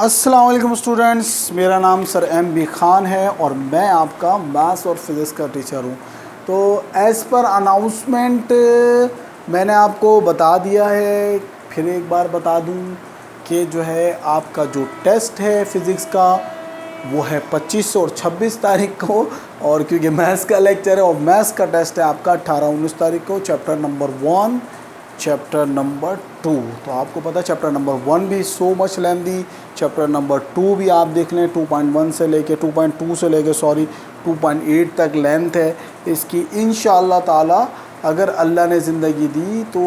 अस्सलाम वालेकुम स्टूडेंट्स, मेरा नाम सर MB ख़ान है और मैं आपका मैथ्स और फिज़िक्स का टीचर हूँ। तो एज़ पर अनाउंसमेंट मैंने आपको बता दिया है, फिर एक बार बता दूँ कि जो है आपका जो टेस्ट है फ़िज़िक्स का वो है 25 और 26 तारीख को, और क्योंकि मैथ्स का लेक्चर है और मैथ्स का टेस्ट है आपका 18-19 तारीख को, चैप्टर नंबर 1 चैप्टर नंबर 2। तो आपको पता है चैप्टर नंबर 1 भी सो मच लेंदी, चैप्टर नंबर 2 भी आप देख लें 2.1 से लेके 2.2 से लेके 2.8 तक लेंथ है इसकी। इंशाअल्लाह ताला अगर अल्लाह ने ज़िंदगी दी तो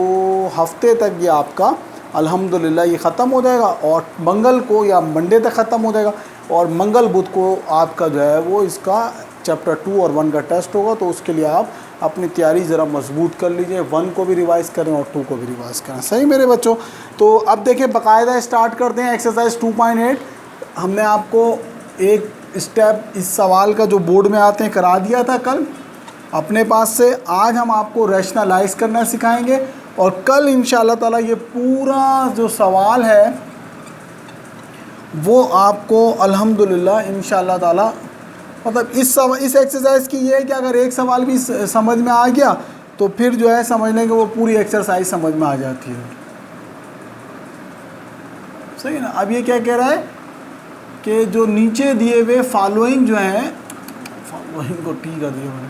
हफ्ते तक ये आपका अल्हम्दुलिल्लाह ये ख़त्म हो जाएगा, और मंगल को या मंडे तक ख़त्म हो जाएगा, और मंगल बुध को आपका जो है वो इसका चैप्टर 2 और 1 का टेस्ट होगा। तो उसके लिए आप अपनी तैयारी ज़रा मजबूत कर लीजिए, 1 को भी रिवाइज़ करें और 2 को भी रिवाइज़ करें। सही मेरे बच्चों? तो अब देखिए बाकायदा स्टार्ट करते हैं एक्सरसाइज 2.8। हमने आपको एक स्टेप इस सवाल का जो बोर्ड में आते हैं करा दिया था कल अपने पास से। आज हम आपको रैशनलाइज करना सिखाएंगे और कल इंशाअल्लाह ताला ये पूरा जो सवाल है वो आपको अल्हम्दुलिल्लाह इंशाअल्लाह ताला, मतलब इस एक्सरसाइज की ये है कि अगर एक सवाल भी समझ में आ गया तो फिर जो है समझने के वो पूरी एक्सरसाइज समझ में आ जाती है। सही है ना? अब ये क्या कह रहा है कि जो नीचे दिए हुए फॉलोइंग जो हैं, फॉलोइंग को टी का दिया मैंने,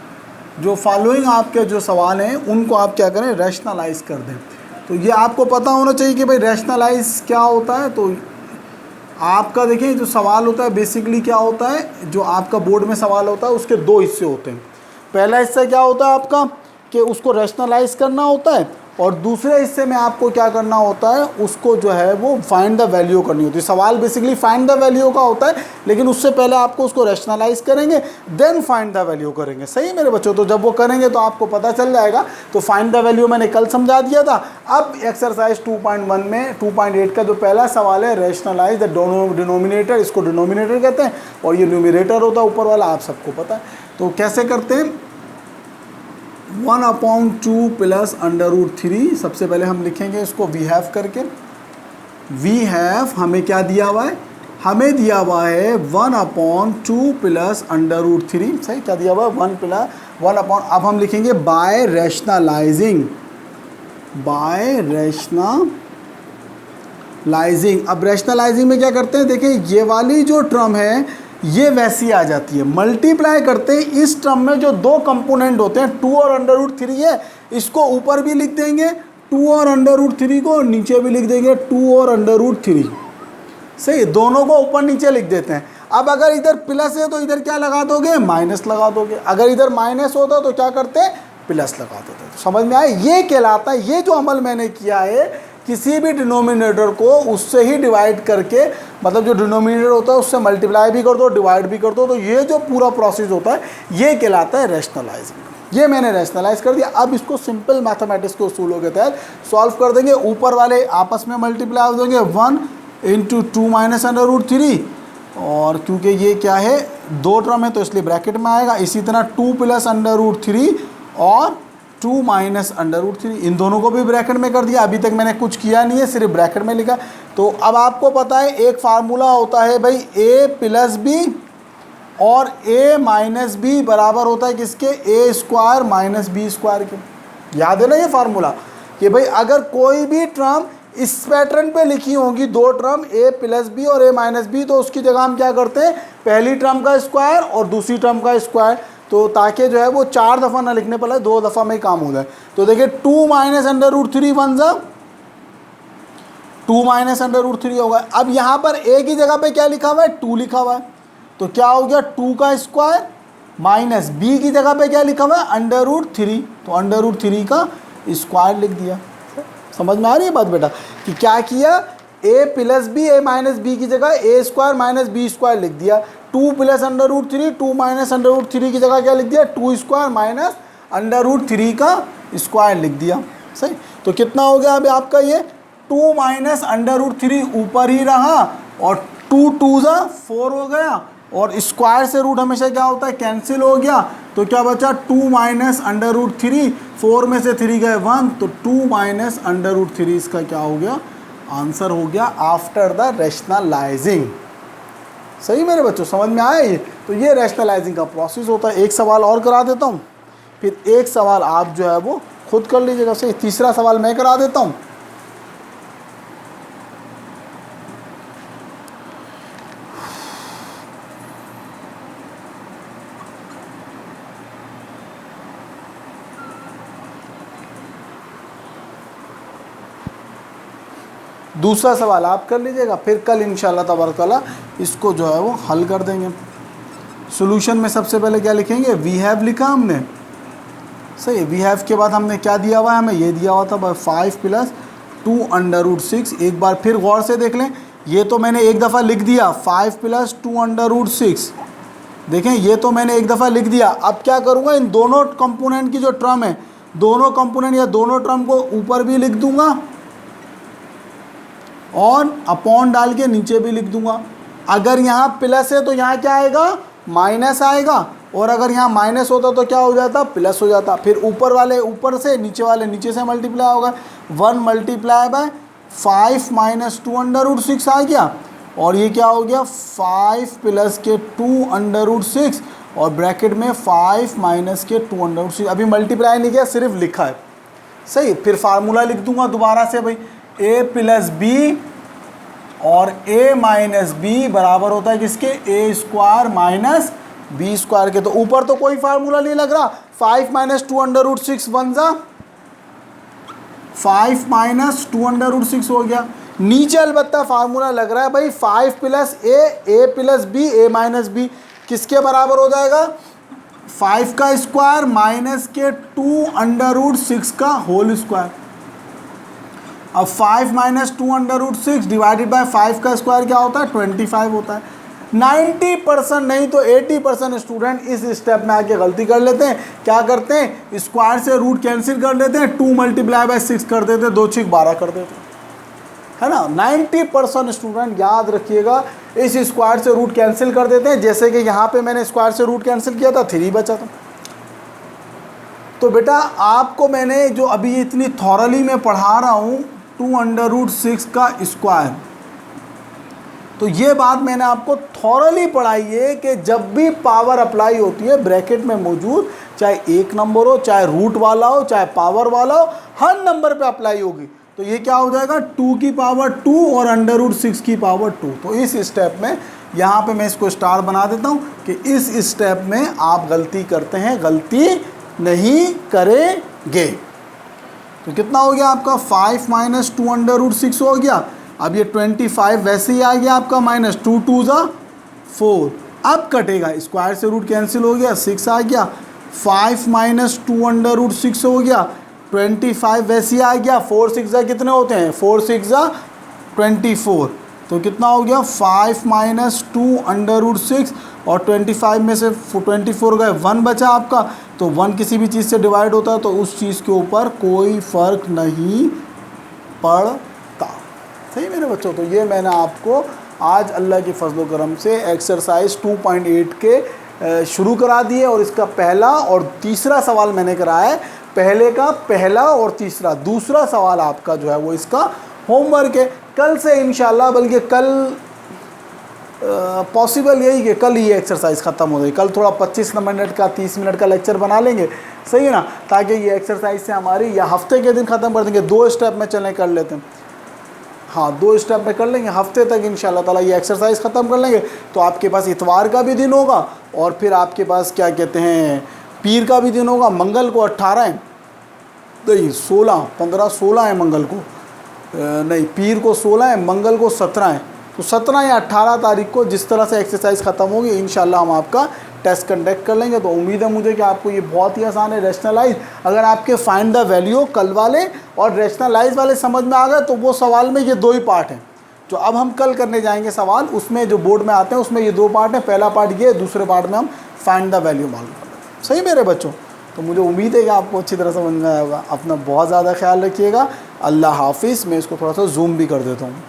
जो फॉलोइंग आपके जो सवाल हैं उनको आप क्या करें, रैशनलाइज कर दें। तो ये आपको पता होना चाहिए कि भाई रैशनलाइज क्या होता है। तो आपका देखिए जो सवाल होता है बेसिकली क्या होता है, जो आपका बोर्ड में सवाल होता है उसके 2 हिस्से होते हैं। पहला हिस्सा क्या होता है आपका कि उसको रैशनलाइज करना होता है, और दूसरे हिस्से में आपको क्या करना होता है, उसको जो है वो फाइंड द वैल्यू करनी होती है। सवाल बेसिकली फाइंड द वैल्यू का होता है, लेकिन उससे पहले आपको उसको रैशनलाइज करेंगे देन फाइंड द वैल्यू करेंगे। सही मेरे बच्चों? तो जब वो करेंगे तो आपको पता चल जाएगा। तो फाइंड द वैल्यू मैंने कल समझा दिया था। अब एक्सरसाइज 2.1 में 2.8 का जो पहला सवाल है, रैशनलाइज द डिनोमिनेटर, इसको डिनोमिनेटर कहते हैं और ये न्यूमरेटर होता है ऊपर वाला, आप सबको पता है। तो कैसे करते हैं, 1/2 प्लस √3। सबसे पहले हम लिखेंगे इसको वी हैव करके। वी हैव हमें क्या दिया हुआ है, हमें दिया हुआ है 1/2 प्लस √3। सही, क्या दिया हुआ है, 1 अपॉन। अब हम लिखेंगे बाय रैशनलाइजिंग, बाय रैशनलाइजिंग। अब रैशनलाइजिंग में क्या करते हैं, देखिए ये वाली जो टर्म है ये वैसी आ जाती है, मल्टीप्लाई करते हैं इस टर्म में जो 2 कंपोनेंट होते हैं 2 और √3 है, इसको ऊपर भी लिख देंगे 2 और √3 को, नीचे भी लिख देंगे 2 और √3। सही, दोनों को ऊपर नीचे लिख देते हैं। अब अगर इधर प्लस है तो इधर क्या लगा दोगे, माइनस लगा दोगे। अगर इधर माइनस होता तो क्या करते, प्लस लगा देते। तो समझ में आए, ये कहलाता है, ये जो अमल मैंने किया है किसी भी डिनोमिनेटर को उससे ही डिवाइड करके, मतलब जो डिनोमिनेटर होता है उससे मल्टीप्लाई भी कर दो, डिवाइड भी कर दो, तो ये जो पूरा प्रोसेस होता है ये कहलाता है रैशनलाइजिंग। ये मैंने रैशनलाइज कर दिया। अब इसको सिंपल मैथमेटिक्स के उसूलों के तहत सॉल्व कर देंगे। ऊपर वाले आपस में मल्टीप्लाई हो देंगे, 1 × 2 माइनस √3, और क्योंकि ये क्या है 2 टर्म है तो इसलिए ब्रैकेट में आएगा। इसी तरह 2 प्लस √3 और 2 माइनस √3, इन दोनों को भी ब्रैकेट में कर दिया। अभी तक मैंने कुछ किया नहीं है, सिर्फ ब्रैकेट में लिखा। तो अब आपको पता है एक फार्मूला होता है भाई a + b और a - b बराबर होता है किसके, a² - b² के। याद है ना ये फार्मूला, कि भाई अगर कोई भी टर्म इस पैटर्न पे लिखी होंगी, 2 टर्म a + b और a - b, तो उसकी जगह हम क्या करते हैं, पहली टर्म का स्क्वायर और दूसरी टर्म का स्क्वायर, तो ताकि जो है वो 4 दफ़ा ना लिखने पड़े, 2 दफ़ा में ही काम हो जाए। तो देखिए 2 माइनस √3 बन जा, 2 माइनस √3 होगा। अब यहाँ पर a की जगह पे क्या लिखा हुआ है, 2 लिखा हुआ है, तो क्या हो गया 2 का स्क्वायर माइनस b की जगह पे क्या लिखा हुआ है, √3, तो √3 का स्क्वायर लिख दिया। समझ में आ रही है बात बेटा, कि क्या किया, a + b, a - b की जगह a² - b² लिख दिया। 2 प्लस √3, 2 माइनस √3 की जगह क्या लिख दिया, 2² माइनस √3 का स्क्वायर लिख दिया। सही, तो कितना हो गया अभी आपका ये 2 माइनस √3 ऊपर ही रहा, और 2 2 ज़ा 4 हो गया, और स्क्वायर से रूट हमेशा क्या होता है, कैंसिल हो गया। तो क्या बचा, 2 माइनस √3, 4 में से 3 गए 1, तो 2 माइनस √3 इसका क्या हो गया, आंसर हो गया आफ्टर द रैशनलाइजिंग। सही मेरे बच्चों, समझ में आया ये? तो ये रैशनलाइजिंग का प्रोसेस होता है। एक सवाल और करा देता हूँ, फिर एक सवाल आप जो है वो खुद कर लीजिएगा। सही, तीसरा सवाल मैं करा देता हूँ। दूसरा सवाल आप कर लीजिएगा, फिर कल इंशाल्लाह तबारक तआला इसको जो है वो हल कर देंगे। सॉल्यूशन में सबसे पहले क्या लिखेंगे? वी हैव लिखा हमने। सही है, वी हैव के बाद हमने क्या दिया हुआ है? हमें ये दिया हुआ था 5 + 2√6। एक बार फिर गौर से देख लें, ये तो मैंने एक दफ़ा लिख दिया 5 + 2√6। देखें, ये तो मैंने एक दफ़ा लिख दिया। अब क्या करूँगा? इन दोनों कंपोनेंट की जो टर्म है, दोनों कंपोनेंट या दोनों टर्म को ऊपर भी लिख दूंगा और अपॉन डाल के नीचे भी लिख दूंगा। अगर यहाँ प्लस है तो यहाँ क्या आएगा? माइनस आएगा, और अगर यहाँ माइनस होता तो क्या हो जाता? प्लस हो जाता। फिर ऊपर वाले ऊपर से, नीचे वाले नीचे से मल्टीप्लाई होगा। 1 × 5 - 2√6 आ गया, और ये क्या हो गया? 5 + 2√6 और ब्रैकेट में 5 - 2√6। अभी मल्टीप्लाई नहीं किया, सिर्फ लिखा है। सही, फिर फार्मूला लिख दूंगा दोबारा से भाई। a + b और a - b बराबर होता है किसके? a² - b² के। तो ऊपर तो कोई फार्मूला नहीं लग रहा। 5 - 2√6 बन जा 5 - 2√6 हो गया। नीचे अलबत्ता फार्मूला लग रहा है भाई 5 + a + b a - b किसके बराबर हो जाएगा? 5 का स्क्वायर माइनस के 2√6 का होल स्क्वायर। अब 5 - 2√6 डिवाइडेड बाय 5 का स्क्वायर क्या होता है? 25 होता है। 90% नहीं तो 80% स्टूडेंट इस स्टेप में आके गलती कर लेते हैं। क्या करते हैं? स्क्वायर से रूट कैंसिल कर लेते हैं, 2 × 6 कर देते हैं, 2 × 6 12 कर देते हैं, है ना। 90% स्टूडेंट याद रखिएगा, इस स्क्वायर से रूट कैंसिल कर देते हैं। जैसे कि यहाँ पे मैंने स्क्वायर से रूट कैंसिल किया था, 3 बचा था। तो बेटा आपको मैंने जो अभी इतनी थॉरली में पढ़ा रहा हूँ 2√6 का स्क्वायर, तो ये बात मैंने आपको थॉरली पढ़ाई है कि जब भी पावर अप्लाई होती है ब्रैकेट में मौजूद, चाहे एक नंबर हो, चाहे रूट वाला हो, चाहे पावर वाला हो, हर नंबर पे अप्लाई होगी। तो ये क्या हो जाएगा? 2 की पावर 2 और √6 की पावर 2। तो इस स्टेप में यहाँ पे मैं इसको स्टार बना देता हूँ कि इस स्टेप में आप गलती करते हैं, गलती नहीं करेंगे। तो कितना हो गया आपका? 5 - 2√6 हो गया। अब ये 25 वैसे ही आ गया आपका, माइनस 2 × 2 = 4। अब कटेगा, स्क्वायर से रूट कैंसिल हो गया, 6 आ गया। 5 - 2√6 हो गया, 25 वैसे ही आ गया। 4 × 6 कितने होते हैं? 4 × 6 = 24। तो कितना हो गया? 5 - 2√6 और 25 में से 24 गए, 1 बचा आपका। तो 1 किसी भी चीज़ से डिवाइड होता है तो उस चीज़ के ऊपर कोई फ़र्क नहीं पड़ता। सही मेरे बच्चों, तो ये मैंने आपको आज अल्लाह के फजल करम से एक्सरसाइज 2.8 के शुरू करा दिए, और इसका पहला और तीसरा सवाल मैंने कराया है। पहले का पहला और तीसरा, दूसरा सवाल आपका जो है वो इसका होमवर्क है। कल से इंशाल्लाह, बल्कि कल पॉसिबल यही कि कल ही एक्सरसाइज ख़त्म हो गई। कल थोड़ा 25 मिनट का 30 मिनट का लेक्चर बना लेंगे, सही है ना, ताकि ये एक्सरसाइज से हमारी, या हफ्ते के दिन ख़त्म कर देंगे। 2 स्टेप में चलें, कर लेते हैं। हाँ, 2 स्टेप में कर लेंगे, हफ्ते तक इंशाल्लाह ताला ये एक्सरसाइज ख़त्म कर लेंगे। तो आपके पास इतवार का भी दिन होगा, और फिर आपके पास क्या कहते हैं पीर का भी दिन होगा। मंगल को 18 है, नहीं 16, 15 16 है मंगल को, नहीं पीर को 16 है, मंगल को 17 है। तो 17 या 18 तारीख को जिस तरह से एक्सरसाइज ख़त्म होगी इंशाल्लाह हम आपका टेस्ट कंडक्ट कर लेंगे। तो उम्मीद है मुझे कि आपको ये बहुत ही आसान है। रैशनलाइज, अगर आपके फाइंड द वैल्यू कल वाले और रैशनलाइज वाले समझ में आ गए तो वो सवाल में ये 2 ही पार्ट हैं जो अब हम कल करने जाएंगे सवाल, उसमें जो बोर्ड में आते हैं उसमें ये 2 पार्ट हैं। पहला पार्ट ये, दूसरे पार्ट में हम फाइंड द वैल्यू मालूम कर लेते हैं। सही मेरे बच्चों, तो मुझे उम्मीद है कि आपको अच्छी तरह समझ में आया होगा। अपना बहुत ज़्यादा ख्याल रखिएगा। अल्लाह हाफिज़। मैं इसको थोड़ा सा जूम भी कर देता हूँ।